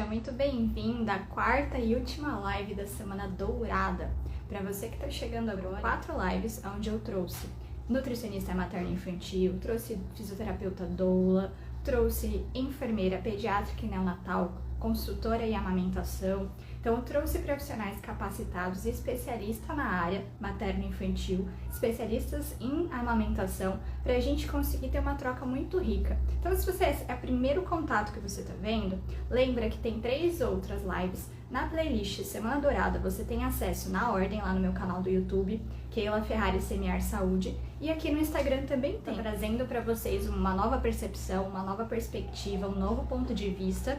muito bem-vinda à quarta e última live da Semana Dourada. Para você que está chegando agora, 4 lives onde eu trouxe nutricionista materno infantil, trouxe fisioterapeuta doula, trouxe enfermeira pediátrica e neonatal, consultora em amamentação. Então eu trouxe profissionais capacitados e especialistas na área materno-infantil, especialistas em amamentação, para a gente conseguir ter uma troca muito rica. Então se você é o primeiro contato que você está vendo, lembra que tem 3 outras lives na playlist Semana Dourada. Você tem acesso na ordem lá no meu canal do YouTube, Keila Ferrari Semear Saúde, e aqui no Instagram também tem, trazendo para vocês uma nova percepção, uma nova perspectiva, um novo ponto de vista.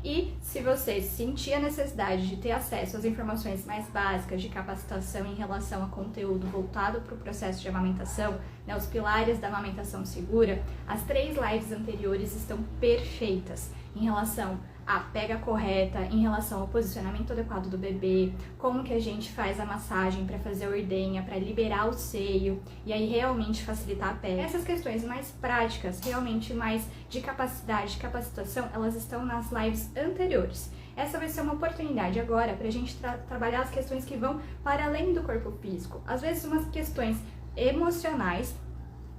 E se você sentir a necessidade de ter acesso às informações mais básicas de capacitação em relação a conteúdo voltado para o processo de amamentação, né, os pilares da amamentação segura, as 3 lives anteriores estão perfeitas em relação à pega correta, em relação ao posicionamento adequado do bebê, como que a gente faz a massagem para fazer a ordenha, para liberar o seio e aí realmente facilitar a pega. Essas questões mais práticas, realmente mais de capacidade, de capacitação, elas estão nas lives anteriores. Essa vai ser uma oportunidade agora para a gente trabalhar as questões que vão para além do corpo físico. Às vezes umas questões emocionais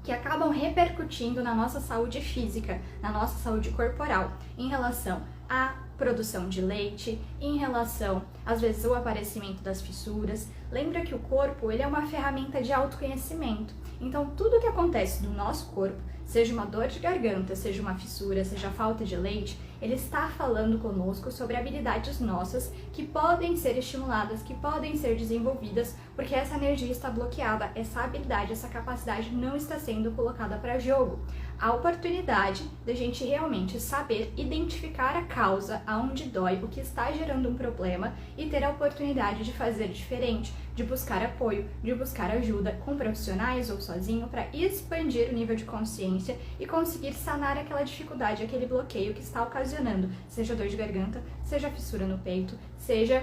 que acabam repercutindo na nossa saúde física, na nossa saúde corporal, em relação à produção de leite, em relação, às vezes, ao aparecimento das fissuras. Lembra que o corpo, ele é uma ferramenta de autoconhecimento. Então, tudo que acontece no nosso corpo, seja uma dor de garganta, seja uma fissura, seja falta de leite, ele está falando conosco sobre habilidades nossas que podem ser estimuladas, que podem ser desenvolvidas, porque essa energia está bloqueada, essa habilidade, essa capacidade não está sendo colocada para jogo. A oportunidade de a gente realmente saber identificar a causa, aonde dói, o que está gerando um problema e ter a oportunidade de fazer diferente, de buscar apoio, de buscar ajuda com profissionais ou sozinho para expandir o nível de consciência e conseguir sanar aquela dificuldade, aquele bloqueio que está ocasionando, seja dor de garganta, seja fissura no peito, seja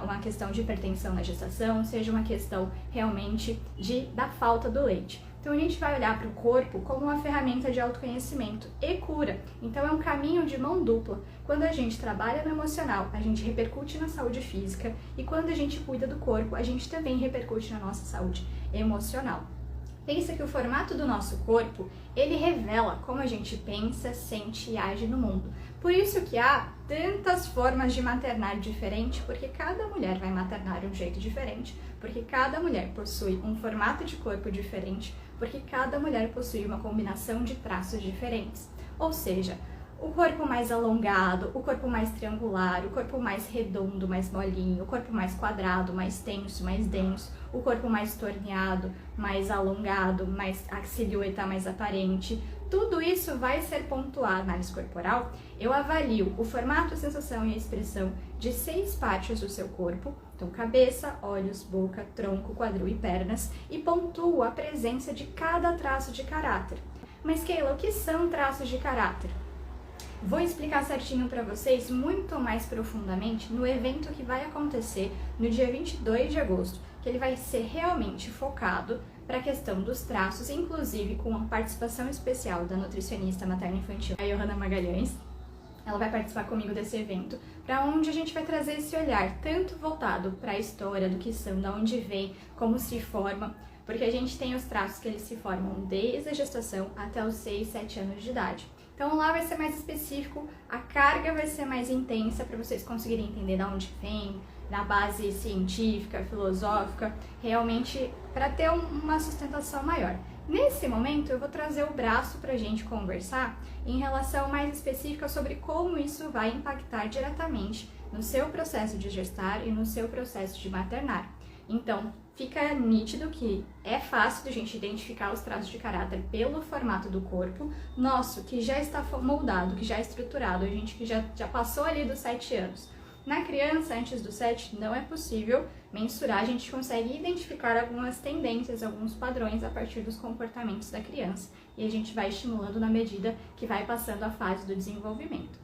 uma questão de hipertensão na gestação, seja uma questão realmente da falta do leite. Então a gente vai olhar para o corpo como uma ferramenta de autoconhecimento e cura. Então é um caminho de mão dupla. Quando a gente trabalha no emocional, a gente repercute na saúde física, e quando a gente cuida do corpo, a gente também repercute na nossa saúde emocional. Pensa que o formato do nosso corpo, ele revela como a gente pensa, sente e age no mundo. Por isso que há tantas formas de maternar diferente, porque cada mulher vai maternar de um jeito diferente, porque cada mulher possui um formato de corpo diferente, porque cada mulher possui uma combinação de traços diferentes. Ou seja, o corpo mais alongado, o corpo mais triangular, o corpo mais redondo, mais molinho, o corpo mais quadrado, mais tenso, mais denso, o corpo mais torneado, mais alongado, a silhueta mais aparente. Tudo isso vai ser pontuado na análise corporal. Eu avalio o formato, a sensação e a expressão de 6 partes do seu corpo, então cabeça, olhos, boca, tronco, quadril e pernas, e pontuo a presença de cada traço de caráter. Mas Keila, o que são traços de caráter? Vou explicar certinho para vocês muito mais profundamente no evento que vai acontecer no dia 22 de agosto, que ele vai ser realmente focado para a questão dos traços, inclusive com a participação especial da nutricionista materno-infantil, a Johanna Magalhães. Ela vai participar comigo desse evento, para onde a gente vai trazer esse olhar tanto voltado para a história do que são, de onde vem, como se forma, porque a gente tem os traços que eles se formam desde a gestação até os 6, 7 anos de idade. Então lá vai ser mais específico, a carga vai ser mais intensa para vocês conseguirem entender de onde vem, na base científica, filosófica, realmente para ter uma sustentação maior. Nesse momento eu vou trazer o braço para a gente conversar em relação mais específica sobre como isso vai impactar diretamente no seu processo de gestar e no seu processo de maternar. Então, fica nítido que é fácil a gente identificar os traços de caráter pelo formato do corpo nosso, que já está moldado, que já é estruturado, a gente que já passou ali dos 7 anos. Na criança, antes dos 7, não é possível mensurar, a gente consegue identificar algumas tendências, alguns padrões a partir dos comportamentos da criança, e a gente vai estimulando na medida que vai passando a fase do desenvolvimento.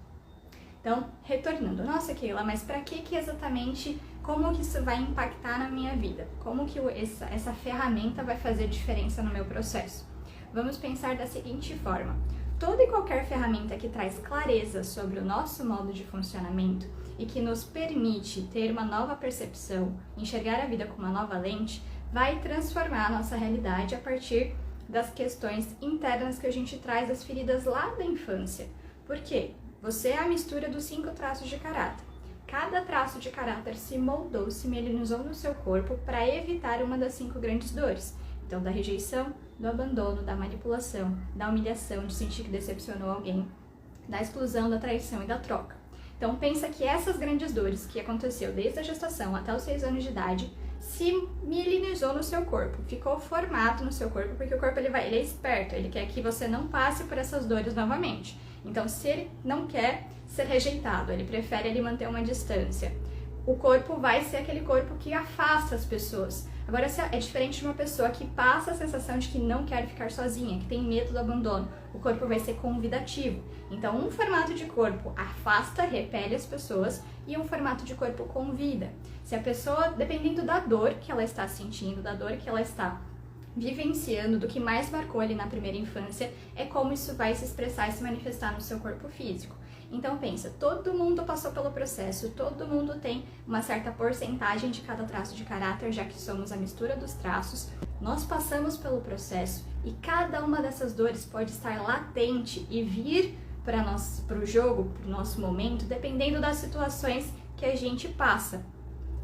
Então, retornando, nossa Keila, mas para que exatamente, como que isso vai impactar na minha vida? Como que essa ferramenta vai fazer diferença no meu processo? Vamos pensar da seguinte forma: toda e qualquer ferramenta que traz clareza sobre o nosso modo de funcionamento e que nos permite ter uma nova percepção, enxergar a vida com uma nova lente, vai transformar a nossa realidade a partir das questões internas que a gente traz das feridas lá da infância. Por quê? Você é a mistura dos 5 traços de caráter. Cada traço de caráter se moldou, se melinizou no seu corpo para evitar uma das 5 grandes dores. Então, da rejeição, do abandono, da manipulação, da humilhação, de sentir que decepcionou alguém, da exclusão, da traição e da troca. Então, pensa que essas grandes dores que aconteceu desde a gestação até os 6 anos de idade se milinizou no seu corpo, ficou formado no seu corpo, porque o corpo ele é esperto, ele quer que você não passe por essas dores novamente. Então, se ele não quer ser rejeitado, ele prefere ele manter uma distância. O corpo vai ser aquele corpo que afasta as pessoas. Agora, é diferente de uma pessoa que passa a sensação de que não quer ficar sozinha, que tem medo do abandono. O corpo vai ser convidativo. Então, um formato de corpo afasta, repele as pessoas, e um formato de corpo convida. Se a pessoa, dependendo da dor que ela está sentindo, da dor que ela está vivenciando, do que mais marcou ali na primeira infância, é como isso vai se expressar e se manifestar no seu corpo físico. Então pensa, todo mundo passou pelo processo, todo mundo tem uma certa porcentagem de cada traço de caráter, já que somos a mistura dos traços. Nós passamos pelo processo e cada uma dessas dores pode estar latente e vir para o jogo, para o nosso momento, dependendo das situações que a gente passa.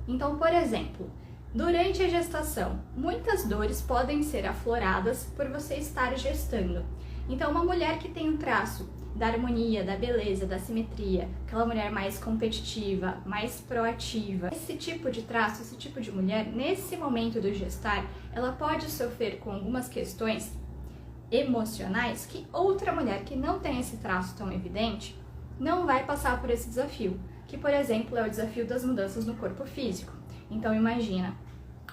Então, por exemplo, durante a gestação, muitas dores podem ser afloradas por você estar gestando. Então, uma mulher que tem um traço da harmonia, da beleza, da simetria, aquela mulher mais competitiva, mais proativa. Esse tipo de traço, esse tipo de mulher, nesse momento do gestar, ela pode sofrer com algumas questões emocionais que outra mulher que não tem esse traço tão evidente não vai passar por esse desafio, que, por exemplo, é o desafio das mudanças no corpo físico. Então, imagina,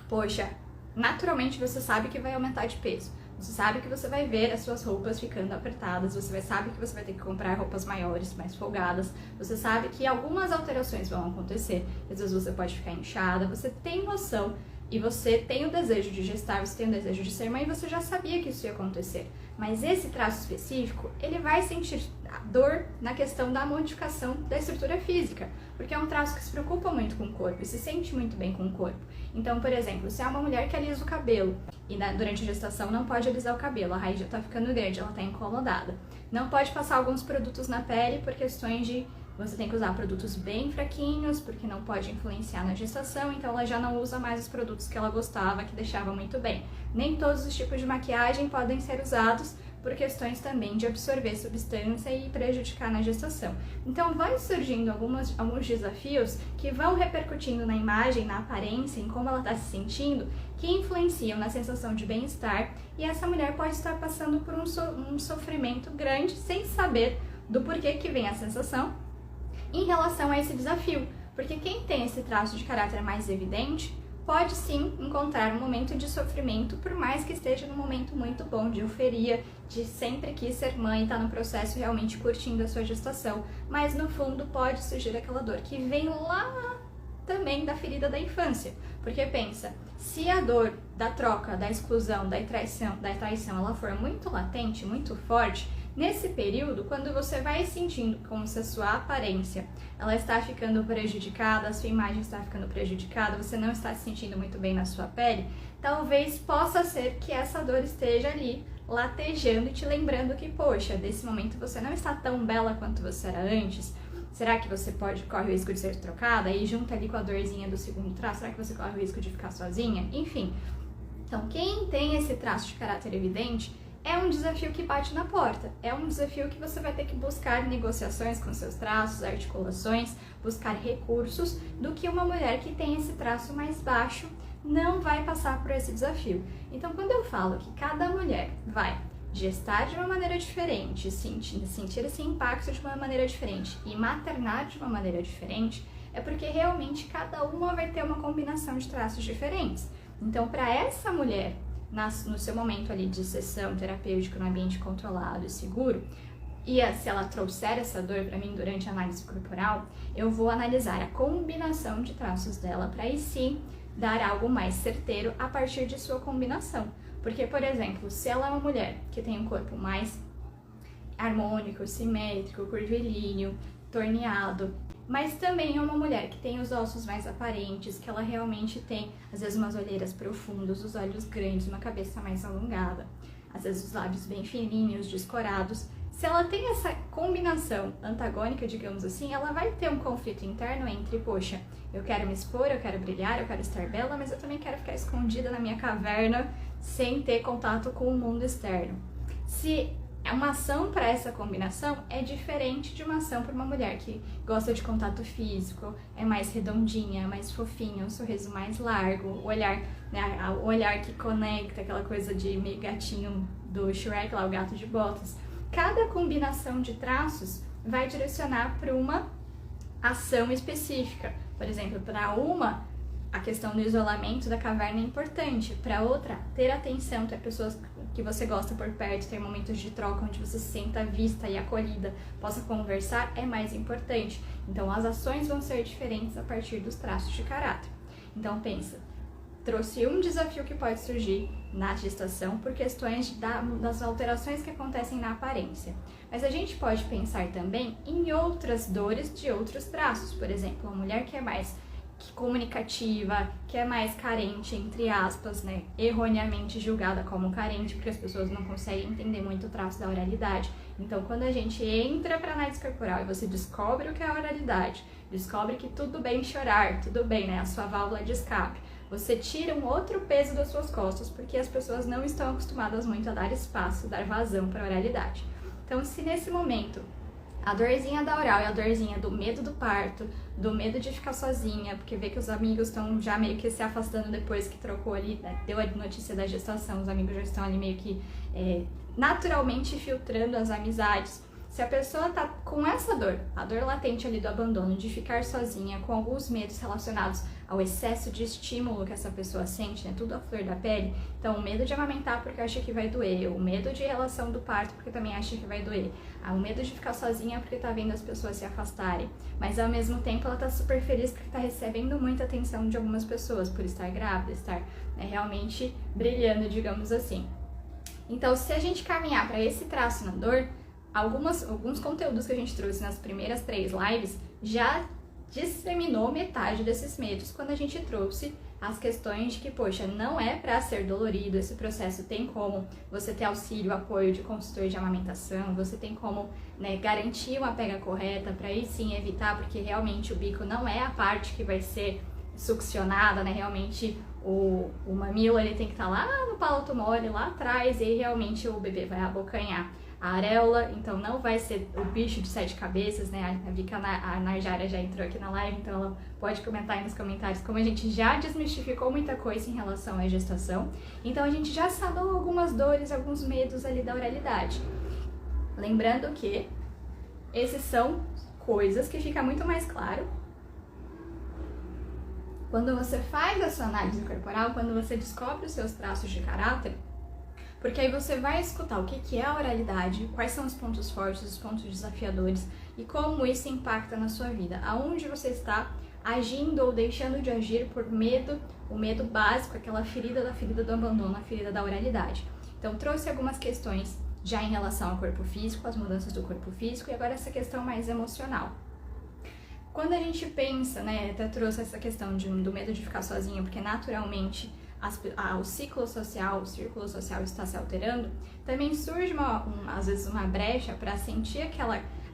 poxa, naturalmente você sabe que vai aumentar de peso. Você sabe que você vai ver as suas roupas ficando apertadas, você sabe que você vai ter que comprar roupas maiores, mais folgadas, você sabe que algumas alterações vão acontecer, às vezes você pode ficar inchada, você tem noção e você tem o desejo de gestar, você tem o desejo de ser mãe, você já sabia que isso ia acontecer. Mas esse traço específico, ele vai sentir dor na questão da modificação da estrutura física, porque é um traço que se preocupa muito com o corpo e se sente muito bem com o corpo. Então, por exemplo, se é uma mulher que alisa o cabelo e durante a gestação não pode alisar o cabelo, a raiz já está ficando grande, ela está incomodada. Não pode passar alguns produtos na pele por questões de você tem que usar produtos bem fraquinhos, porque não pode influenciar na gestação, então ela já não usa mais os produtos que ela gostava, que deixavam muito bem. Nem todos os tipos de maquiagem podem ser usados por questões também de absorver substância e prejudicar na gestação. Então vai surgindo alguns desafios que vão repercutindo na imagem, na aparência, em como ela está se sentindo, que influenciam na sensação de bem-estar, e essa mulher pode estar passando por um sofrimento grande sem saber do porquê que vem a sensação em relação a esse desafio, porque quem tem esse traço de caráter mais evidente pode sim encontrar um momento de sofrimento, por mais que esteja num momento muito bom, de euforia, de sempre quis ser mãe, tá no processo realmente curtindo a sua gestação, mas no fundo pode surgir aquela dor que vem lá também da ferida da infância, porque pensa, se a dor da troca, da exclusão, da traição, ela for muito latente, muito forte, nesse período, quando você vai sentindo como se a sua aparência ela está ficando prejudicada, a sua imagem está ficando prejudicada, você não está se sentindo muito bem na sua pele, talvez possa ser que essa dor esteja ali latejando e te lembrando que, poxa, desse momento você não está tão bela quanto você era antes. Será que você corre o risco de ser trocada? E junta ali com a dorzinha do segundo traço, será que você corre o risco de ficar sozinha? Enfim, então quem tem esse traço de caráter evidente é um desafio que bate na porta, é um desafio que você vai ter que buscar negociações com seus traços, articulações, buscar recursos, do que uma mulher que tem esse traço mais baixo não vai passar por esse desafio. Então, quando eu falo que cada mulher vai gestar de uma maneira diferente, sentir esse impacto de uma maneira diferente e maternar de uma maneira diferente, é porque realmente cada uma vai ter uma combinação de traços diferentes. Então, para essa mulher, no seu momento ali de sessão terapêutica no ambiente controlado e seguro, e se ela trouxer essa dor para mim durante a análise corporal, eu vou analisar a combinação de traços dela para aí sim dar algo mais certeiro a partir de sua combinação. Porque, por exemplo, se ela é uma mulher que tem um corpo mais harmônico, simétrico, curvilíneo, torneado. Mas também é uma mulher que tem os ossos mais aparentes, que ela realmente tem, às vezes, umas olheiras profundas, os olhos grandes, uma cabeça mais alongada, às vezes os lábios bem fininhos, descorados. Se ela tem essa combinação antagônica, digamos assim, ela vai ter um conflito interno entre, poxa, eu quero me expor, eu quero brilhar, eu quero estar bela, mas eu também quero ficar escondida na minha caverna sem ter contato com o mundo externo. Se uma ação para essa combinação é diferente de uma ação para uma mulher que gosta de contato físico, é mais redondinha, mais fofinha, um sorriso mais largo, o olhar, né, o olhar que conecta, aquela coisa de meio gatinho do Shrek, lá o gato de botas. Cada combinação de traços vai direcionar para uma ação específica. Por exemplo, para uma, a questão do isolamento da caverna é importante. Para outra, ter atenção, ter pessoas que você gosta por perto, ter momentos de troca onde você se sinta vista e acolhida, possa conversar, é mais importante. Então, as ações vão ser diferentes a partir dos traços de caráter. Então, pensa, trouxe um desafio que pode surgir na gestação por questões das alterações que acontecem na aparência. Mas a gente pode pensar também em outras dores de outros traços. Por exemplo, uma mulher que é mais comunicativa, que é mais carente, entre aspas, né, erroneamente julgada como carente, porque as pessoas não conseguem entender muito o traço da oralidade. Então, quando a gente entra para análise corporal e você descobre o que é a oralidade, descobre que tudo bem chorar, tudo bem, né, a sua válvula de escape, você tira um outro peso das suas costas, porque as pessoas não estão acostumadas muito a dar espaço, dar vazão para a oralidade. Então, se nesse momento a dorzinha da oral e a dorzinha do medo do parto, do medo de ficar sozinha, porque vê que os amigos estão já meio que se afastando depois que trocou ali, né, deu a notícia da gestação, os amigos já estão ali meio que naturalmente filtrando as amizades. Se a pessoa tá com essa dor, a dor latente ali do abandono, de ficar sozinha, com alguns medos relacionados ao excesso de estímulo que essa pessoa sente, né, tudo à flor da pele, então o medo de amamentar porque acha que vai doer, o medo de relação do parto porque também acha que vai doer, o medo de ficar sozinha porque tá vendo as pessoas se afastarem, mas ao mesmo tempo ela tá super feliz porque tá recebendo muita atenção de algumas pessoas por estar grávida, estar, né, realmente brilhando, digamos assim. Então, se a gente caminhar para esse traço na dor, alguns conteúdos que a gente trouxe nas primeiras 3 lives já disseminou metade desses medos quando a gente trouxe as questões de que, poxa, não é para ser dolorido, esse processo tem como você ter auxílio, apoio de consultor de amamentação, você tem como, né, garantir uma pega correta para aí sim evitar, porque realmente o bico não é a parte que vai ser succionada, né, realmente o mamilo ele tem que estar lá no palato mole, lá atrás, e realmente o bebê vai abocanhar a areola, então não vai ser o bicho de 7 cabeças, né? A Vika, a Narjara já entrou aqui na live, então ela pode comentar aí nos comentários como a gente já desmistificou muita coisa em relação à gestação. Então a gente já sanou algumas dores, alguns medos ali da oralidade. Lembrando que esses são coisas que fica muito mais claro quando você faz a sua análise corporal, quando você descobre os seus traços de caráter, porque aí você vai escutar o que é a oralidade, quais são os pontos fortes, os pontos desafiadores e como isso impacta na sua vida. Aonde você está agindo ou deixando de agir por medo, o medo básico, aquela ferida do abandono, a ferida da oralidade. Então, trouxe algumas questões já em relação ao corpo físico, as mudanças do corpo físico e agora essa questão mais emocional. Quando a gente pensa, né, até trouxe essa questão do medo de ficar sozinha, porque naturalmente o círculo social está se alterando, também surge às vezes uma brecha para sentir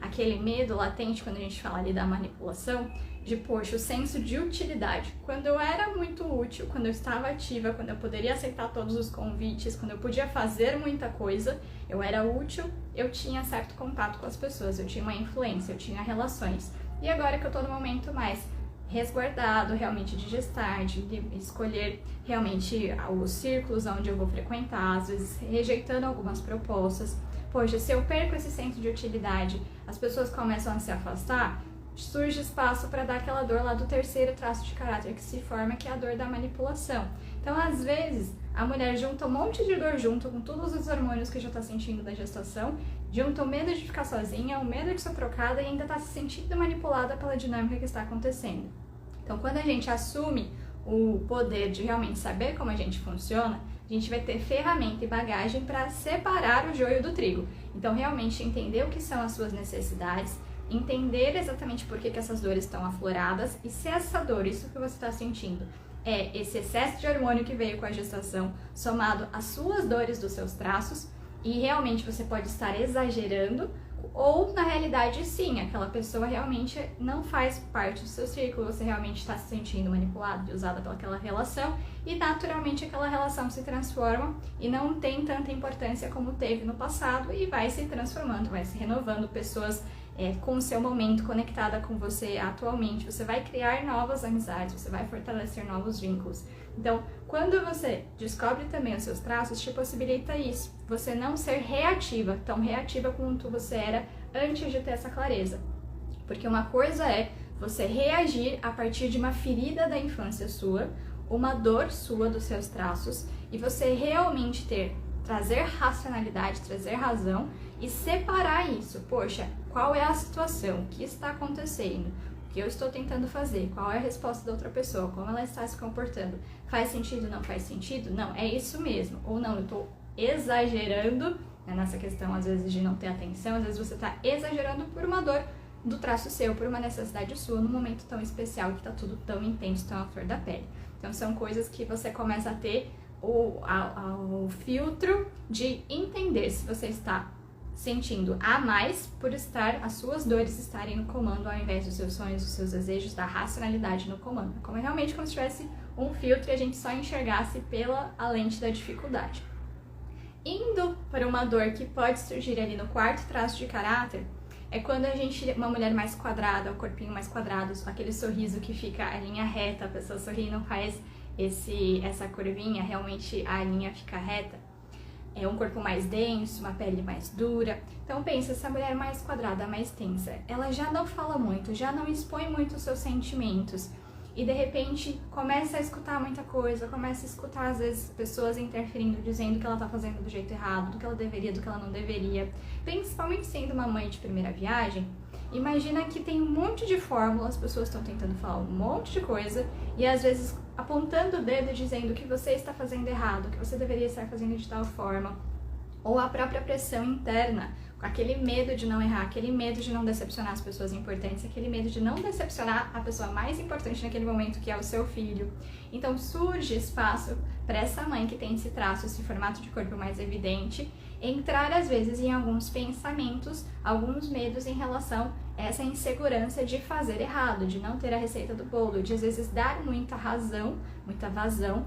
aquele medo latente quando a gente fala ali da manipulação, de poxa, o senso de utilidade. Quando eu era muito útil, quando eu estava ativa, quando eu poderia aceitar todos os convites, quando eu podia fazer muita coisa, eu era útil, eu tinha certo contato com as pessoas, eu tinha uma influência, eu tinha relações. E agora que eu tô no momento mais resguardado realmente de gestar, de escolher realmente os círculos onde eu vou frequentar, às vezes rejeitando algumas propostas. Poxa, se eu perco esse senso de utilidade, as pessoas começam a se afastar, surge espaço para dar aquela dor lá do terceiro traço de caráter que se forma, que é a dor da manipulação. Então, às vezes, a mulher junta um monte de dor junto com todos os hormônios que já está sentindo da gestação, junta o medo de ficar sozinha, o medo de ser trocada e ainda está se sentindo manipulada pela dinâmica que está acontecendo. Então, quando a gente assume o poder de realmente saber como a gente funciona, a gente vai ter ferramenta e bagagem para separar o joio do trigo. Então, realmente entender o que são as suas necessidades, entender exatamente por que essas dores estão afloradas e se essa dor, isso que você está sentindo, é esse excesso de hormônio que veio com a gestação, somado às suas dores dos seus traços, e realmente você pode estar exagerando, ou na realidade sim, aquela pessoa realmente não faz parte do seu círculo, você realmente está se sentindo manipulado e usada pelaquela relação, e naturalmente aquela relação se transforma e não tem tanta importância como teve no passado, e vai se transformando, vai se renovando, pessoas com o seu momento, conectada com você atualmente, você vai criar novas amizades, você vai fortalecer novos vínculos. Então, quando você descobre também os seus traços, te possibilita isso, você não ser reativa, tão reativa quanto você era antes de ter essa clareza. Porque uma coisa é você reagir a partir de uma ferida da infância sua, uma dor sua dos seus traços, e você realmente trazer racionalidade, trazer razão e separar isso. Poxa, qual é a situação? O que está acontecendo? O que eu estou tentando fazer? Qual é a resposta da outra pessoa? Como ela está se comportando? Faz sentido? Não faz sentido? Não, é isso mesmo. Ou não, eu estou exagerando, né, nessa questão, às vezes, de não ter atenção. Às vezes você está exagerando por uma dor do traço seu, por uma necessidade sua, num momento tão especial que está tudo tão intenso, tão à flor da pele. Então, são coisas que você começa a ter o filtro de entender se você está sentindo a mais por as suas dores estarem no comando ao invés dos seus sonhos, dos seus desejos, da racionalidade no comando. Como realmente como se tivesse um filtro e a gente só enxergasse pela a lente da dificuldade. Indo para uma dor que pode surgir ali no quarto traço de caráter, é quando uma mulher mais quadrada, o corpinho mais quadrado, aquele sorriso que fica a linha reta, a pessoa sorri e não faz essa curvinha, realmente a linha fica reta. É um corpo mais denso, uma pele mais dura. Então pensa, essa mulher mais quadrada, mais tensa, ela já não fala muito, já não expõe muito os seus sentimentos. E de repente começa a escutar muita coisa, começa a escutar às vezes pessoas interferindo, dizendo que ela tá fazendo do jeito errado, do que ela deveria, do que ela não deveria. Principalmente sendo uma mãe de primeira viagem, imagina que tem um monte de fórmulas, as pessoas estão tentando falar um monte de coisa e às vezes apontando o dedo dizendo que você está fazendo errado, que você deveria estar fazendo de tal forma, ou a própria pressão interna, com aquele medo de não errar, aquele medo de não decepcionar as pessoas importantes, aquele medo de não decepcionar a pessoa mais importante naquele momento, que é o seu filho. Então surge espaço para essa mãe que tem esse traço, esse formato de corpo mais evidente, entrar às vezes em alguns pensamentos, alguns medos em relação a essa insegurança de fazer errado, de não ter a receita do bolo, de às vezes dar muita razão, muita vazão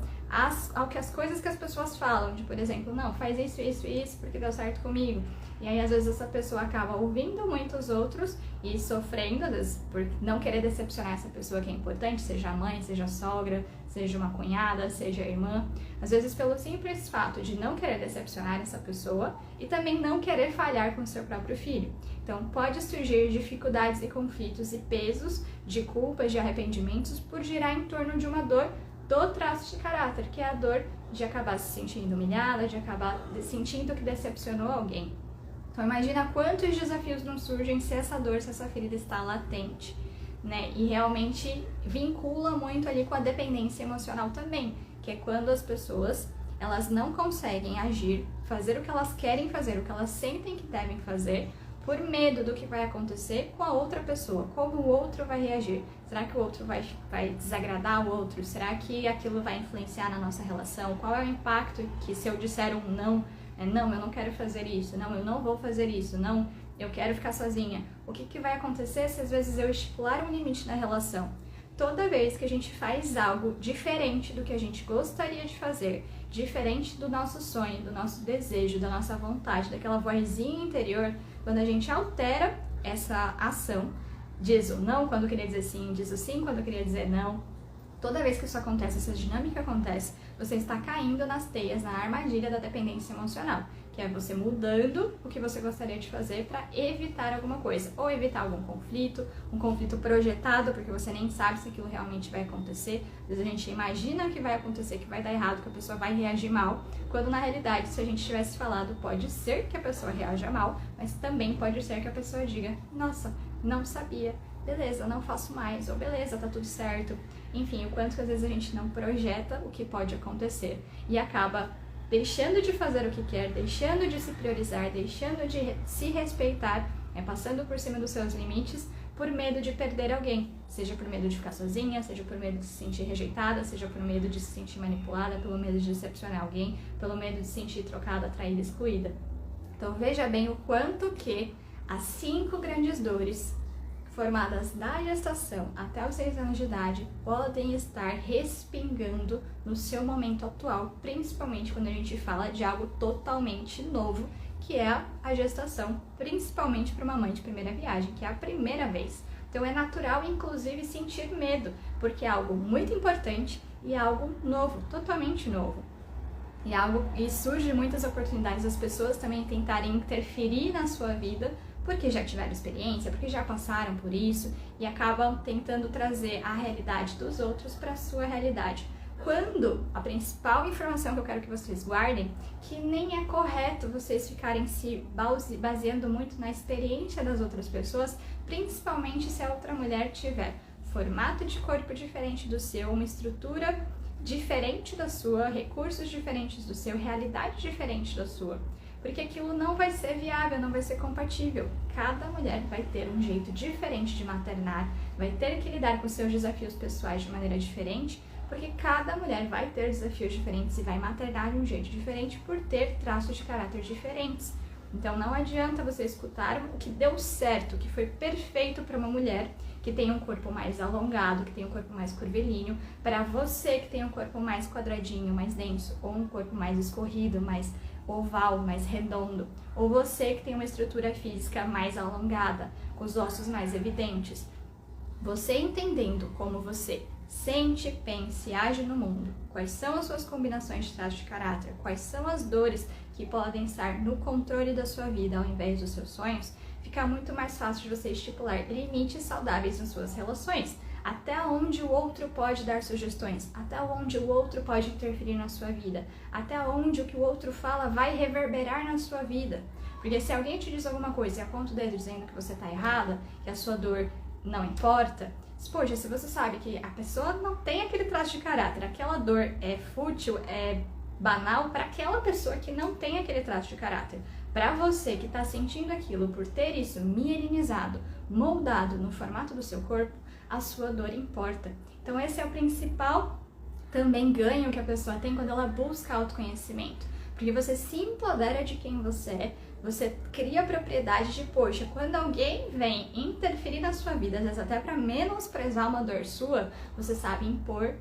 ao que as coisas que as pessoas falam, de por exemplo, não, faz isso, isso, isso, porque deu certo comigo. E aí às vezes essa pessoa acaba ouvindo muitos outros e sofrendo, às vezes, por não querer decepcionar essa pessoa que é importante, seja a mãe, seja a sogra, seja uma cunhada, seja a irmã, às vezes pelo simples fato de não querer decepcionar essa pessoa e também não querer falhar com o seu próprio filho. Então pode surgir dificuldades e conflitos e pesos de culpas, de arrependimentos por girar em torno de uma dor do traço de caráter, que é a dor de acabar se sentindo humilhada, de acabar sentindo que decepcionou alguém. Então imagina quantos desafios não surgem se essa dor, se essa ferida está latente, né? E realmente vincula muito ali com a dependência emocional também, que é quando as pessoas, elas não conseguem agir, fazer o que elas querem fazer, o que elas sentem que devem fazer, por medo do que vai acontecer com a outra pessoa, como o outro vai reagir. Será que o outro vai desagradar o outro? Será que aquilo vai influenciar na nossa relação? Qual é o impacto que se eu disser um não, não, eu não quero fazer isso, não, eu não vou fazer isso, não, eu quero ficar sozinha. O que vai acontecer se às vezes eu estipular um limite na relação? Toda vez que a gente faz algo diferente do que a gente gostaria de fazer, diferente do nosso sonho, do nosso desejo, da nossa vontade, daquela vozinha interior, quando a gente altera essa ação, diz o não quando queria dizer sim, diz o sim quando queria dizer não, toda vez que isso acontece, essa dinâmica acontece, você está caindo nas teias, na armadilha da dependência emocional, que é você mudando o que você gostaria de fazer para evitar alguma coisa, ou evitar algum conflito, um conflito projetado, porque você nem sabe se aquilo realmente vai acontecer. Às vezes a gente imagina que vai acontecer, que vai dar errado, que a pessoa vai reagir mal, quando na realidade, se a gente tivesse falado, pode ser que a pessoa reaja mal, mas também pode ser que a pessoa diga, nossa, não sabia, beleza, não faço mais, ou beleza, tá tudo certo. Enfim, o quanto que às vezes a gente não projeta o que pode acontecer e acaba deixando de fazer o que quer, deixando de se priorizar, deixando de se respeitar, passando por cima dos seus limites por medo de perder alguém, seja por medo de ficar sozinha, seja por medo de se sentir rejeitada, seja por medo de se sentir manipulada, pelo medo de decepcionar alguém, pelo medo de se sentir trocada, traída, excluída. Então veja bem o quanto que as 5 grandes dores formadas da gestação até os 6 anos de idade podem estar respingando no seu momento atual, principalmente quando a gente fala de algo totalmente novo, que é a gestação, principalmente para uma mãe de primeira viagem, que é a primeira vez. Então é natural, inclusive, sentir medo, porque é algo muito importante e é algo novo, totalmente novo. E surge muitas oportunidades das pessoas também tentarem interferir na sua vida, porque já tiveram experiência, porque já passaram por isso e acabam tentando trazer a realidade dos outros para a sua realidade. Quando a principal informação que eu quero que vocês guardem, que nem é correto vocês ficarem se baseando muito na experiência das outras pessoas, principalmente se a outra mulher tiver formato de corpo diferente do seu, uma estrutura diferente da sua, recursos diferentes do seu, realidade diferente da sua. Porque aquilo não vai ser viável, não vai ser compatível. Cada mulher vai ter um jeito diferente de maternar, vai ter que lidar com seus desafios pessoais de maneira diferente, porque cada mulher vai ter desafios diferentes e vai maternar de um jeito diferente por ter traços de caráter diferentes. Então não adianta você escutar o que deu certo, o que foi perfeito para uma mulher que tem um corpo mais alongado, que tem um corpo mais curvilíneo, para você que tem um corpo mais quadradinho, mais denso, ou um corpo mais escorrido, mais oval, mais redondo, ou você que tem uma estrutura física mais alongada, com os ossos mais evidentes. Você entendendo como você sente, pensa e age no mundo, quais são as suas combinações de traços de caráter, quais são as dores que podem estar no controle da sua vida ao invés dos seus sonhos, fica muito mais fácil de você estipular limites saudáveis nas suas relações. Até onde o outro pode dar sugestões, até onde o outro pode interferir na sua vida, até onde o que o outro fala vai reverberar na sua vida. Porque se alguém te diz alguma coisa e aponta o dedo dizendo que você está errada, que a sua dor não importa, poxa, se você sabe que a pessoa não tem aquele traço de caráter, aquela dor é fútil, é banal para aquela pessoa que não tem aquele traço de caráter. Para você que está sentindo aquilo por ter isso mielinizado, moldado no formato do seu corpo, a sua dor importa. Então esse é o principal também ganho que a pessoa tem quando ela busca autoconhecimento. Porque você se empodera de quem você é, você cria a propriedade de, poxa, quando alguém vem interferir na sua vida, às vezes até para menosprezar uma dor sua, você sabe impor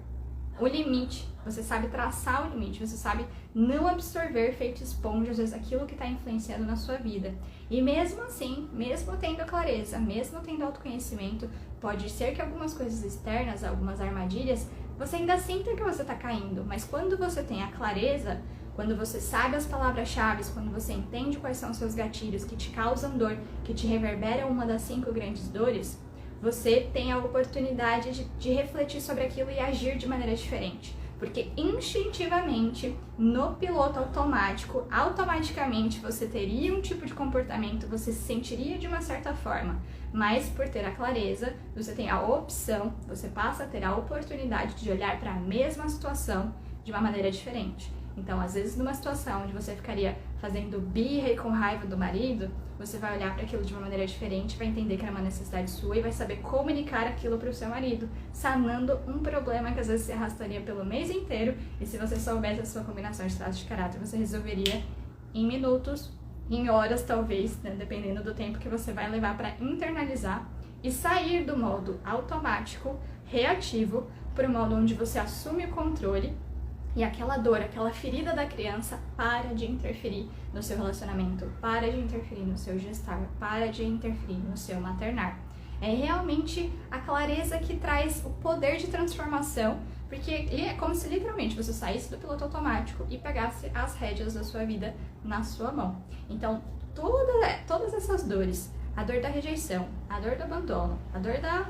o limite, você sabe traçar o limite, você sabe não absorver feito esponja, às vezes, aquilo que está influenciando na sua vida. E mesmo assim, mesmo tendo clareza, mesmo tendo autoconhecimento, pode ser que algumas coisas externas, algumas armadilhas, você ainda sinta que você está caindo, mas quando você tem a clareza, quando você sabe as palavras-chave, quando você entende quais são os seus gatilhos que te causam dor, que te reverberam uma das 5 grandes dores, você tem a oportunidade de refletir sobre aquilo e agir de maneira diferente. Porque instintivamente, no piloto automático, automaticamente você teria um tipo de comportamento, você se sentiria de uma certa forma. Mas por ter a clareza, você tem a opção, você passa a ter a oportunidade de olhar para a mesma situação de uma maneira diferente. Então, às vezes, numa situação onde você ficaria fazendo birra e com raiva do marido, você vai olhar para aquilo de uma maneira diferente, vai entender que era uma necessidade sua e vai saber comunicar aquilo para o seu marido, sanando um problema que às vezes se arrastaria pelo mês inteiro, e se você soubesse a sua combinação de traços de caráter, você resolveria em minutos, em horas talvez, né, dependendo do tempo que você vai levar para internalizar e sair do modo automático, reativo, para o modo onde você assume o controle. E aquela dor, aquela ferida da criança para de interferir no seu relacionamento, para de interferir no seu gestar, para de interferir no seu maternar. É realmente a clareza que traz o poder de transformação, porque é como se literalmente você saísse do piloto automático e pegasse as rédeas da sua vida na sua mão. Então, todas essas dores, a dor da rejeição, a dor do abandono, a dor da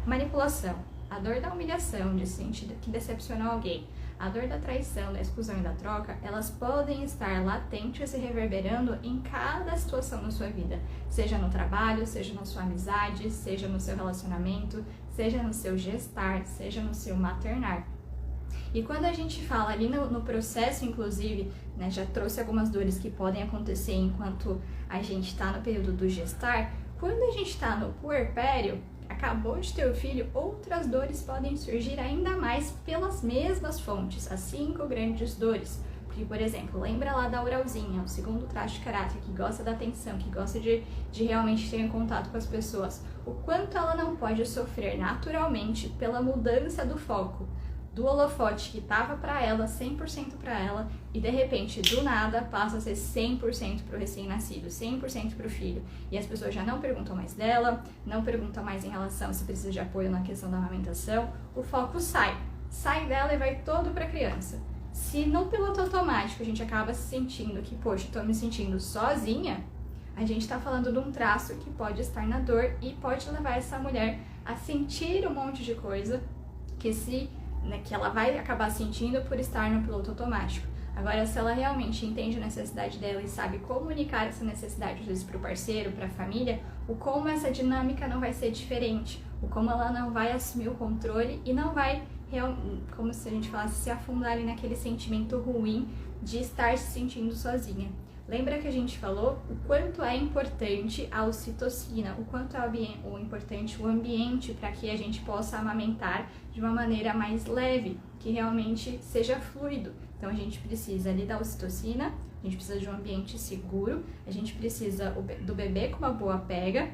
manipulação, a dor da humilhação, de sentir que decepcionou alguém, a dor da traição, da exclusão e da troca, elas podem estar latentes e reverberando em cada situação na sua vida, seja no trabalho, seja na sua amizade, seja no seu relacionamento, seja no seu gestar, seja no seu maternar. E quando a gente fala ali no processo, inclusive, né, já trouxe algumas dores que podem acontecer enquanto a gente está no período do gestar, quando a gente está no puerpério, acabou de ter o filho, outras dores podem surgir ainda mais pelas mesmas fontes, as 5 grandes dores. Porque, por exemplo, lembra lá da Uralzinha, o segundo traço de caráter, que gosta da atenção, que gosta de realmente ter um contato com as pessoas. O quanto ela não pode sofrer naturalmente pela mudança do foco, do holofote que estava para ela, 100% para ela, e de repente, do nada, passa a ser 100% para o recém-nascido, 100% para o filho. E as pessoas já não perguntam mais dela, não perguntam mais em relação se precisa de apoio na questão da amamentação, o foco sai dela e vai todo para a criança. Se no piloto automático a gente acaba se sentindo que, poxa, estou me sentindo sozinha, a gente está falando de um traço que pode estar na dor e pode levar essa mulher a sentir um monte de coisa que ela vai acabar sentindo por estar no piloto automático. Agora, se ela realmente entende a necessidade dela e sabe comunicar essa necessidade, às vezes, para o parceiro, para a família, o como essa dinâmica não vai ser diferente, o como ela não vai assumir o controle e não vai, como se a gente falasse, se afundar ali naquele sentimento ruim de estar se sentindo sozinha. Lembra que a gente falou o quanto é importante a ocitocina, o quanto é importante o ambiente para que a gente possa amamentar de uma maneira mais leve, que realmente seja fluido. Então a gente precisa ali da ocitocina, a gente precisa de um ambiente seguro, a gente precisa do bebê com uma boa pega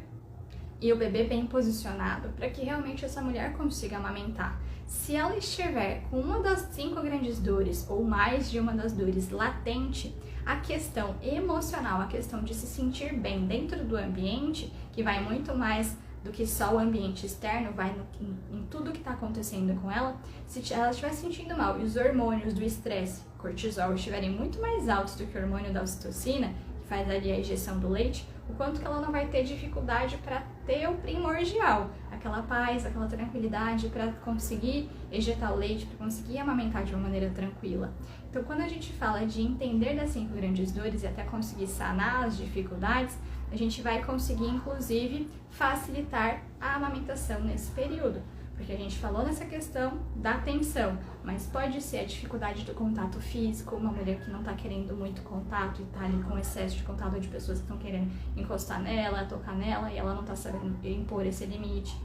e o bebê bem posicionado para que realmente essa mulher consiga amamentar. Se ela estiver com uma das 5 grandes dores ou mais de uma das dores latente, a questão emocional, a questão de se sentir bem dentro do ambiente, que vai muito mais do que só o ambiente externo, vai em tudo que está acontecendo com ela, se ela estiver se sentindo mal e os hormônios do estresse, cortisol, estiverem muito mais altos do que o hormônio da ocitocina, que faz ali a injeção do leite, o quanto que ela não vai ter dificuldade para ter o primordial, aquela paz, aquela tranquilidade para conseguir ejetar o leite, para conseguir amamentar de uma maneira tranquila. Então, quando a gente fala de entender das 5 grandes dores e até conseguir sanar as dificuldades, a gente vai conseguir, inclusive, facilitar a amamentação nesse período. Porque a gente falou nessa questão da atenção, mas pode ser a dificuldade do contato físico, uma mulher que não está querendo muito contato e está ali com excesso de contato de pessoas que estão querendo encostar nela, tocar nela e ela não está sabendo impor esse limite.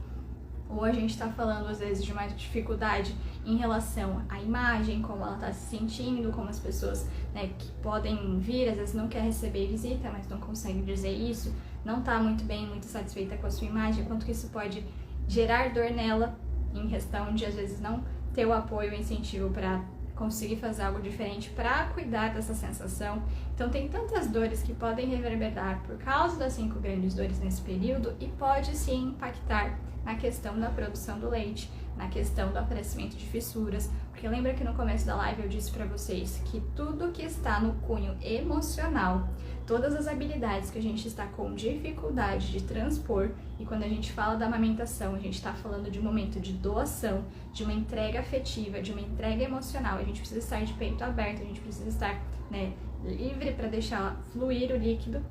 Ou a gente está falando, às vezes, de uma dificuldade em relação à imagem, como ela está se sentindo, como as pessoas, né, que podem vir, às vezes não quer receber visita, mas não consegue dizer isso, não está muito bem, muito satisfeita com a sua imagem, quanto que isso pode gerar dor nela, em questão de, às vezes, não ter o apoio e o incentivo para conseguir fazer algo diferente para cuidar dessa sensação. Então, tem tantas dores que podem reverberar por causa das 5 grandes dores nesse período e pode sim impactar na questão da produção do leite, na questão do aparecimento de fissuras, porque lembra que no começo da live eu disse para vocês que tudo que está no cunho emocional, todas as habilidades que a gente está com dificuldade de transpor, e quando a gente fala da amamentação, a gente está falando de um momento de doação, de uma entrega afetiva, de uma entrega emocional, a gente precisa estar de peito aberto, a gente precisa estar, né, livre para deixar fluir o líquido.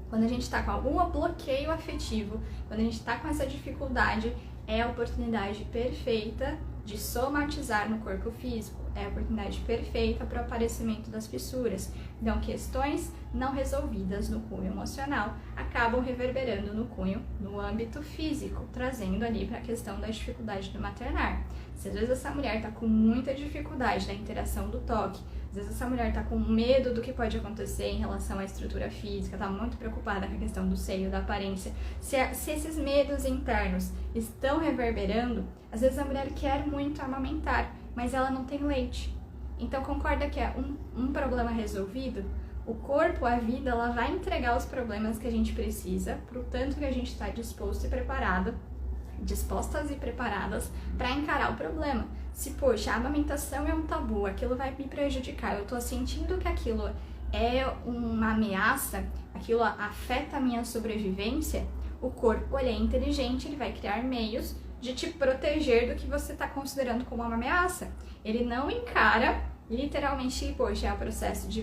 Quando a gente está com algum bloqueio afetivo, quando a gente está com essa dificuldade, é a oportunidade perfeita de somatizar no corpo físico, é a oportunidade perfeita para o aparecimento das fissuras. Então, questões não resolvidas no cunho emocional acabam reverberando no cunho, no âmbito físico, trazendo ali para a questão da dificuldade do maternar. Se às vezes essa mulher está com muita dificuldade na interação do toque, às vezes essa mulher está com medo do que pode acontecer em relação à estrutura física, está muito preocupada com a questão do seio, da aparência. Se esses medos internos estão reverberando, às vezes a mulher quer muito amamentar, mas ela não tem leite. Então, concorda que é um problema resolvido? O corpo, a vida, ela vai entregar os problemas que a gente precisa, pro tanto que a gente está dispostas e preparadas para encarar o problema. Se, poxa, a amamentação é um tabu, aquilo vai me prejudicar, eu tô sentindo que aquilo é uma ameaça, aquilo afeta a minha sobrevivência, o corpo, ele é inteligente, ele vai criar meios de te proteger do que você está considerando como uma ameaça. Ele não encara literalmente, poxa, é um processo de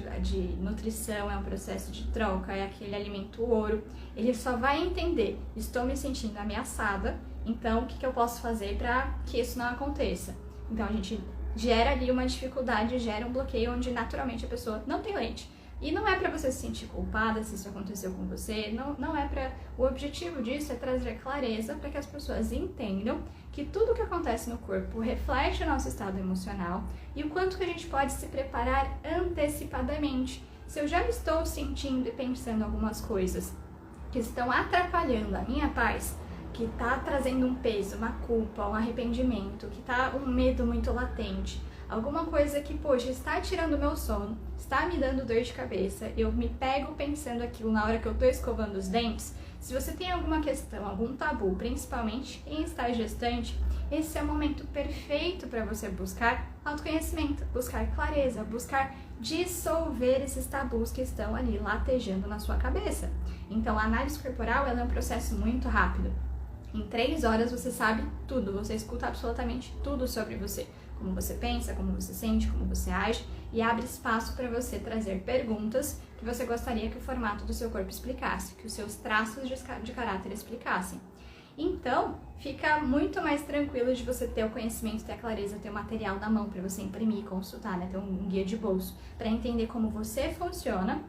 nutrição, é um processo de troca, é aquele alimento ouro. Ele só vai entender, estou me sentindo ameaçada, então o que eu posso fazer para que isso não aconteça? Então a gente gera ali uma dificuldade, gera um bloqueio onde naturalmente a pessoa não tem leite. E não é para você se sentir culpada se isso aconteceu com você, não é para... O objetivo disso é trazer clareza para que as pessoas entendam que tudo que acontece no corpo reflete o nosso estado emocional e o quanto que a gente pode se preparar antecipadamente. Se eu já estou sentindo e pensando algumas coisas que estão atrapalhando a minha paz, que está trazendo um peso, uma culpa, um arrependimento, que está um medo muito latente, alguma coisa que, poxa, está tirando o meu sono, está me dando dor de cabeça, eu me pego pensando aquilo na hora que eu estou escovando os dentes. Se você tem alguma questão, algum tabu, principalmente em estar gestante, esse é o momento perfeito para você buscar autoconhecimento, buscar clareza, buscar dissolver esses tabus que estão ali latejando na sua cabeça. Então, a análise corporal ela é um processo muito rápido. Em 3 horas você sabe tudo, você escuta absolutamente tudo sobre você. Como você pensa, como você sente, como você age, e abre espaço para você trazer perguntas que você gostaria que o formato do seu corpo explicasse, que os seus traços de caráter explicassem. Então, fica muito mais tranquilo de você ter o conhecimento, ter a clareza, ter o material na mão para você imprimir, consultar, né? Ter um guia de bolso, para entender como você funciona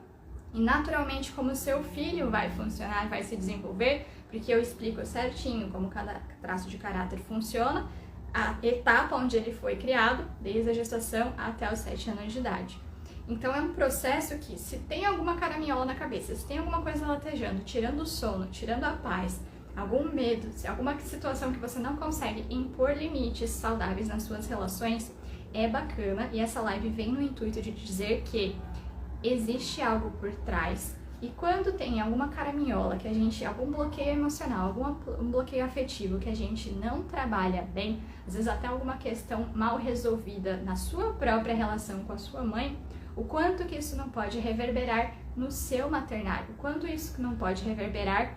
e naturalmente como o seu filho vai funcionar, vai se desenvolver, porque eu explico certinho como cada traço de caráter funciona, a etapa onde ele foi criado, desde a gestação até os 7 anos de idade. Então é um processo que, se tem alguma caraminhola na cabeça, se tem alguma coisa latejando, tirando o sono, tirando a paz, algum medo, se alguma situação que você não consegue impor limites saudáveis nas suas relações, é bacana, e essa live vem no intuito de dizer que existe algo por trás. E quando tem alguma caraminhola, que a gente, algum bloqueio emocional, um bloqueio afetivo que a gente não trabalha bem, às vezes até alguma questão mal resolvida na sua própria relação com a sua mãe, o quanto que isso não pode reverberar no seu maternário, o quanto isso não pode reverberar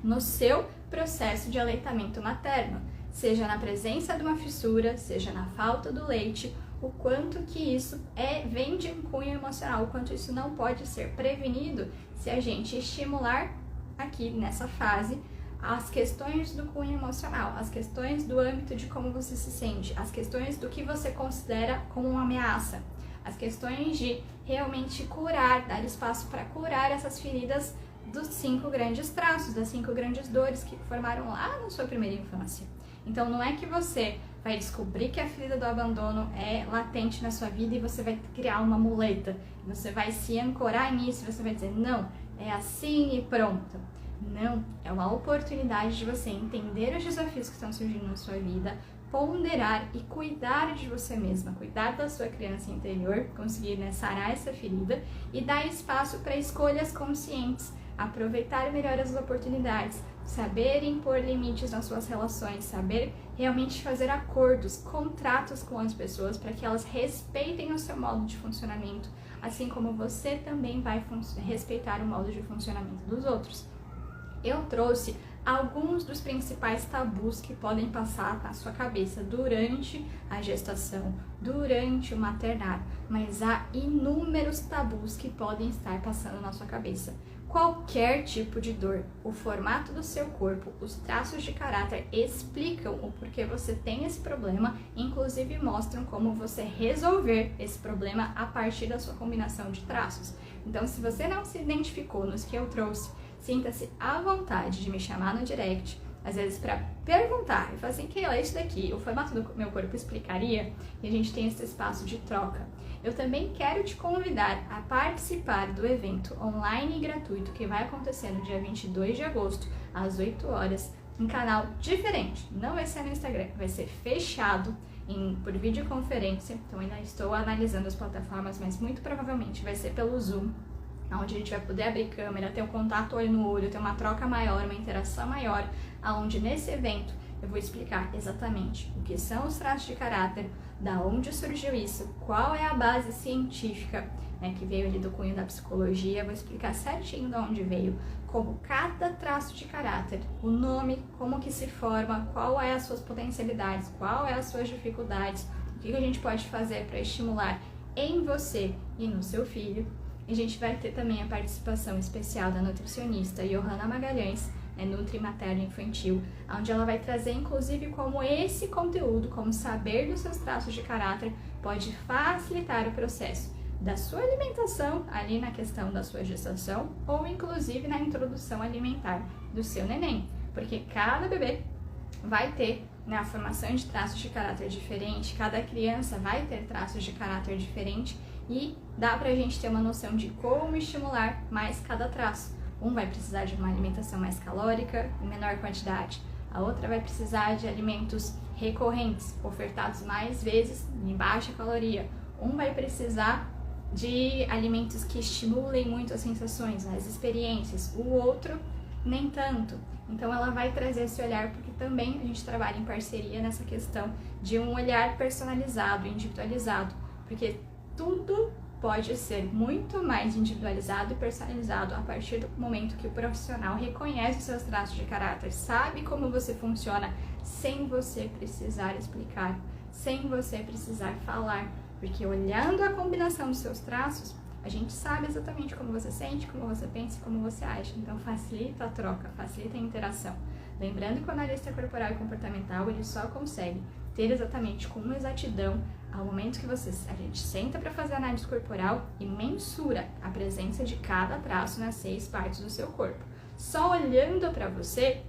no seu processo de aleitamento materno, seja na presença de uma fissura, seja na falta do leite, o quanto que isso vem de um cunho emocional, o quanto isso não pode ser prevenido se a gente estimular aqui nessa fase as questões do cunho emocional, as questões do âmbito de como você se sente, as questões do que você considera como uma ameaça, as questões de realmente curar, dar espaço para curar essas feridas dos 5 grandes traços, das 5 grandes dores que formaram lá na sua primeira infância. Então não é que você vai descobrir que a ferida do abandono é latente na sua vida e você vai criar uma muleta, você vai se ancorar nisso e você vai dizer, não, é assim e pronto. Não, é uma oportunidade de você entender os desafios que estão surgindo na sua vida, ponderar e cuidar de você mesma, cuidar da sua criança interior, conseguir, né, sarar essa ferida e dar espaço para escolhas conscientes, aproveitar melhor as oportunidades, saber impor limites nas suas relações, saber realmente fazer acordos, contratos com as pessoas para que elas respeitem o seu modo de funcionamento, assim como você também vai respeitar o modo de funcionamento dos outros. Eu trouxe alguns dos principais tabus que podem passar na sua cabeça durante a gestação, durante o maternário, mas há inúmeros tabus que podem estar passando na sua cabeça. Qualquer tipo de dor, o formato do seu corpo, os traços de caráter explicam o porquê você tem esse problema, inclusive mostram como você resolver esse problema a partir da sua combinação de traços. Então, se você não se identificou nos que eu trouxe, sinta-se à vontade de me chamar no direct, às vezes para perguntar, e falar assim, Keila, isso daqui, o formato do meu corpo explicaria? E a gente tem esse espaço de troca. Eu também quero te convidar a participar do evento online e gratuito que vai acontecer no dia 22 de agosto, às 8 horas, em canal diferente. Não vai ser no Instagram, vai ser fechado por videoconferência. Então ainda estou analisando as plataformas, mas muito provavelmente vai ser pelo Zoom, onde a gente vai poder abrir câmera, ter um contato olho no olho, ter uma troca maior, uma interação maior, onde nesse evento eu vou explicar exatamente o que são os traços de caráter, da onde surgiu isso, qual é a base científica, né, que veio ali do cunho da psicologia, vou explicar certinho de onde veio, como cada traço de caráter, o nome, como que se forma, qual é as suas potencialidades, qual é as suas dificuldades, o que a gente pode fazer para estimular em você e no seu filho. E a gente vai ter também a participação especial da nutricionista Johanna Magalhães, Nutri Materno Infantil, onde ela vai trazer inclusive como esse conteúdo, como saber dos seus traços de caráter, pode facilitar o processo da sua alimentação, ali na questão da sua gestação, ou inclusive na introdução alimentar do seu neném, porque cada bebê vai ter a formação de traços de caráter diferente, cada criança vai ter traços de caráter diferente e dá pra gente ter uma noção de como estimular mais cada traço. Um vai precisar de uma alimentação mais calórica, em menor quantidade. A outra vai precisar de alimentos recorrentes, ofertados mais vezes, em baixa caloria. Um vai precisar de alimentos que estimulem muito as sensações, as experiências. O outro, nem tanto. Então ela vai trazer esse olhar, porque também a gente trabalha em parceria nessa questão de um olhar personalizado, individualizado. Porque tudo pode ser muito mais individualizado e personalizado a partir do momento que o profissional reconhece os seus traços de caráter, sabe como você funciona, sem você precisar explicar, sem você precisar falar, porque olhando a combinação dos seus traços, a gente sabe exatamente como você sente, como você pensa e como você age, então facilita a troca, facilita a interação. Lembrando que o analista corporal e comportamental, ele só consegue ter exatamente com exatidão ao momento que a gente senta para fazer análise corporal e mensura a presença de cada traço nas 6 partes do seu corpo. Só olhando para você,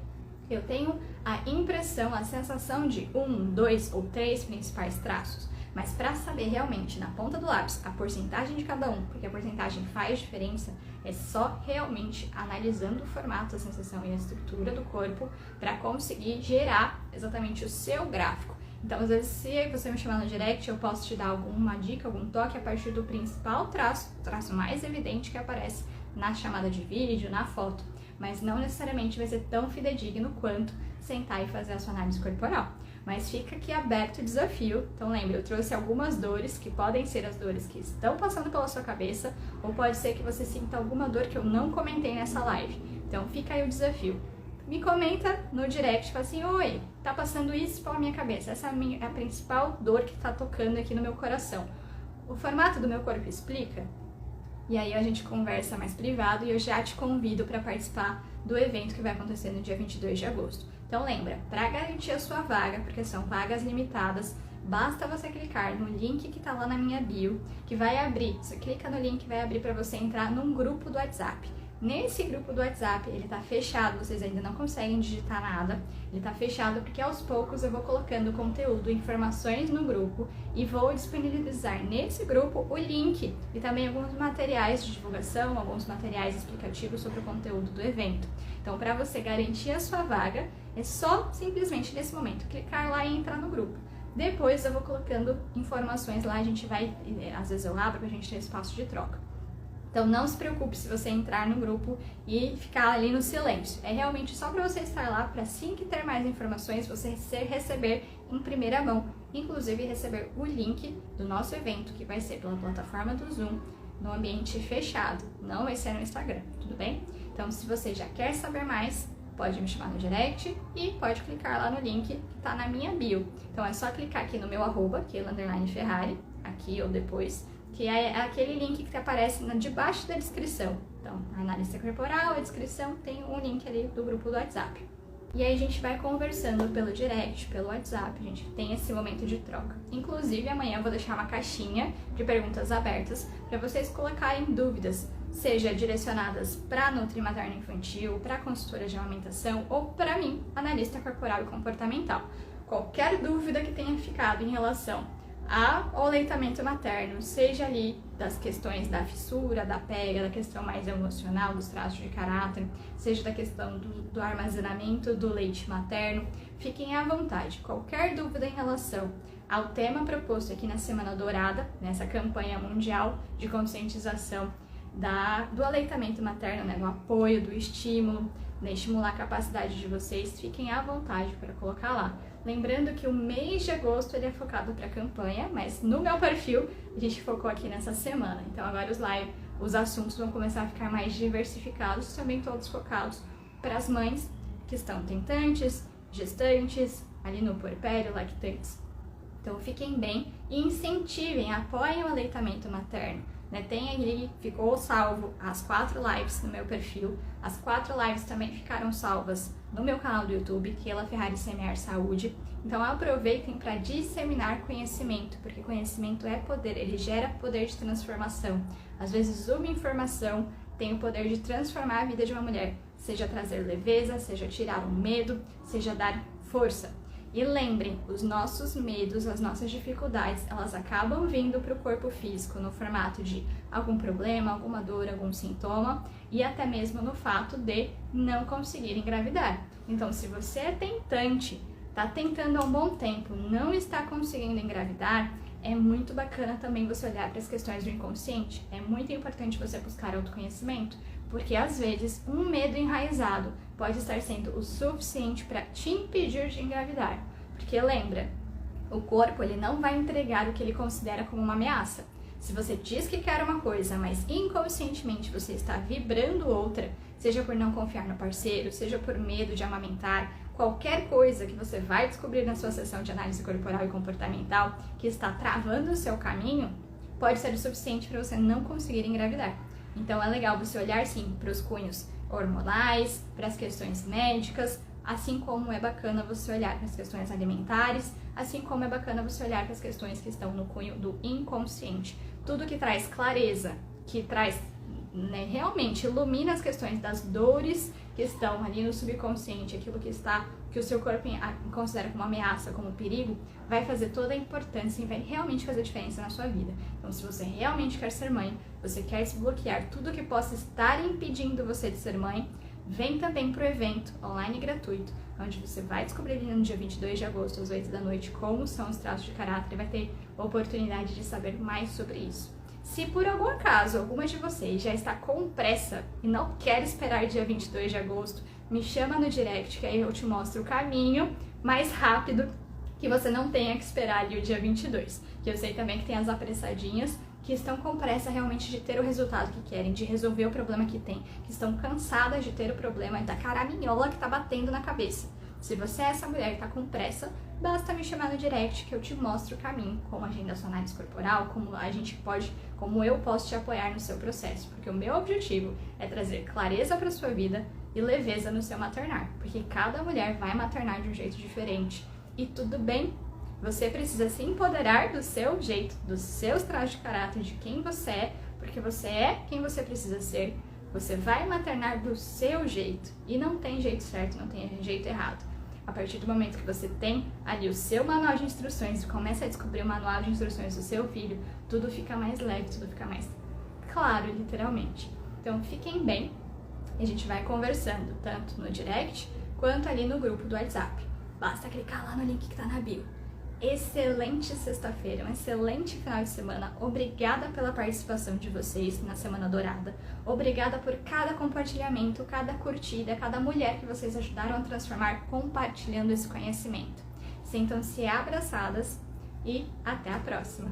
eu tenho a impressão, a sensação de 1, 2 ou 3 principais traços. Mas para saber realmente na ponta do lápis a porcentagem de cada um, porque a porcentagem faz diferença, é só realmente analisando o formato, a sensação e a estrutura do corpo para conseguir gerar exatamente o seu gráfico. Então, às vezes, se você me chamar no direct, eu posso te dar alguma dica, algum toque a partir do principal traço, o traço mais evidente que aparece na chamada de vídeo, na foto, mas não necessariamente vai ser tão fidedigno quanto sentar e fazer a sua análise corporal. Mas fica aqui aberto o desafio. Então lembra, eu trouxe algumas dores que podem ser as dores que estão passando pela sua cabeça, ou pode ser que você sinta alguma dor que eu não comentei nessa live. Então fica aí o desafio. Me comenta no direct, fala assim, oi, tá passando isso pela minha cabeça, essa é a principal dor que tá tocando aqui no meu coração. O formato do meu corpo explica? E aí a gente conversa mais privado e eu já te convido para participar do evento que vai acontecer no dia 22 de agosto. Então lembra, para garantir a sua vaga, porque são vagas limitadas, basta você clicar no link que está lá na minha bio, que vai abrir, você clica no link, vai abrir para você entrar num grupo do WhatsApp. Nesse grupo do WhatsApp, ele tá fechado, vocês ainda não conseguem digitar nada, ele tá fechado porque aos poucos eu vou colocando conteúdo, informações no grupo e vou disponibilizar nesse grupo o link e também alguns materiais de divulgação, alguns materiais explicativos sobre o conteúdo do evento. Então, para você garantir a sua vaga, é só simplesmente nesse momento clicar lá e entrar no grupo. Depois eu vou colocando informações lá, a gente vai, às vezes eu abro pra gente ter espaço de troca. Então não se preocupe se você entrar no grupo e ficar ali no silêncio. É realmente só para você estar lá, para assim que ter mais informações, você receber em primeira mão. Inclusive receber o link do nosso evento, que vai ser pela plataforma do Zoom, no ambiente fechado. Não vai ser no Instagram, tudo bem? Então se você já quer saber mais, pode me chamar no direct e pode clicar lá no link que está na minha bio. Então é só clicar aqui no meu @, Keila_Ferrari, aqui ou depois, que é aquele link que aparece debaixo da descrição. Então, a analista corporal, a descrição, tem um link ali do grupo do WhatsApp. E aí a gente vai conversando pelo direct, pelo WhatsApp, a gente tem esse momento de troca. Inclusive, amanhã eu vou deixar uma caixinha de perguntas abertas para vocês colocarem dúvidas, seja direcionadas para Nutri Materno Infantil, para consultora de amamentação ou para mim, analista corporal e comportamental. Qualquer dúvida que tenha ficado em relação ao aleitamento materno, seja ali das questões da fissura, da pega, da questão mais emocional, dos traços de caráter, seja da questão do armazenamento do leite materno, fiquem à vontade. Qualquer dúvida em relação ao tema proposto aqui na Semana Dourada, nessa campanha mundial de conscientização do aleitamento materno, né, do apoio, do estímulo, né, estimular a capacidade de vocês, fiquem à vontade para colocar lá. Lembrando que o mês de agosto ele é focado para a campanha, mas no meu perfil a gente focou aqui nessa semana. Então agora os assuntos vão começar a ficar mais diversificados, também todos focados para as mães que estão tentantes, gestantes, ali no puerpério, lactantes. Então fiquem bem e incentivem, apoiem o aleitamento materno. Né? Tem ali, ficou salvo as 4 lives no meu perfil. As 4 lives também ficaram salvas no meu canal do YouTube, Keila Ferrari Semear Saúde. Então aproveitem para disseminar conhecimento, porque conhecimento é poder, ele gera poder de transformação. Às vezes uma informação tem o poder de transformar a vida de uma mulher, seja trazer leveza, seja tirar um medo, seja dar força. E lembrem, os nossos medos, as nossas dificuldades, elas acabam vindo para o corpo físico no formato de algum problema, alguma dor, algum sintoma e até mesmo no fato de não conseguir engravidar. Então, se você é tentante, está tentando há um bom tempo, não está conseguindo engravidar, é muito bacana também você olhar para as questões do inconsciente. É muito importante você buscar autoconhecimento, porque às vezes um medo enraizado pode estar sendo o suficiente para te impedir de engravidar. Porque lembra, o corpo ele não vai entregar o que ele considera como uma ameaça. Se você diz que quer uma coisa, mas inconscientemente você está vibrando outra, seja por não confiar no parceiro, seja por medo de amamentar, qualquer coisa que você vai descobrir na sua sessão de análise corporal e comportamental que está travando o seu caminho, pode ser o suficiente para você não conseguir engravidar. Então é legal você olhar sim para os cunhos hormonais, para as questões médicas, assim como é bacana você olhar para as questões alimentares, assim como é bacana você olhar para as questões que estão no cunho do inconsciente. Tudo que traz clareza, que traz, né, realmente ilumina as questões das dores que estão ali no subconsciente, aquilo que o seu corpo considera como ameaça, como perigo, vai fazer toda a importância e vai realmente fazer diferença na sua vida. Então, se você realmente quer ser mãe, você quer desbloquear tudo que possa estar impedindo você de ser mãe, vem também para o evento online gratuito, onde você vai descobrir no dia 22 de agosto, às 8 da noite, como são os traços de caráter e vai ter a oportunidade de saber mais sobre isso. Se por algum acaso alguma de vocês já está com pressa e não quer esperar dia 22 de agosto, me chama no direct que aí eu te mostro o caminho mais rápido que você não tenha que esperar ali o dia 22. Que eu sei também que tem as apressadinhas que estão com pressa realmente de ter o resultado que querem, de resolver o problema que tem, que estão cansadas de ter o problema da caraminhola que está batendo na cabeça. Se você é essa mulher e está com pressa, basta me chamar no direct que eu te mostro o caminho, como agenda sua análise corporal, como eu posso te apoiar no seu processo, porque o meu objetivo é trazer clareza para sua vida e leveza no seu maternar, porque cada mulher vai maternar de um jeito diferente e tudo bem. Você precisa se empoderar do seu jeito, dos seus traços de caráter, de quem você é, porque você é quem você precisa ser. Você vai maternar do seu jeito e não tem jeito certo, não tem jeito errado. A partir do momento que você tem ali o seu manual de instruções e começa a descobrir o manual de instruções do seu filho, tudo fica mais leve, tudo fica mais claro, literalmente. Então fiquem bem e a gente vai conversando tanto no direct quanto ali no grupo do WhatsApp. Basta clicar lá no link que tá na bio. Excelente sexta-feira, um excelente final de semana. Obrigada pela participação de vocês na Semana Dourada. Obrigada por cada compartilhamento, cada curtida, cada mulher que vocês ajudaram a transformar compartilhando esse conhecimento. Sintam-se abraçadas e até a próxima!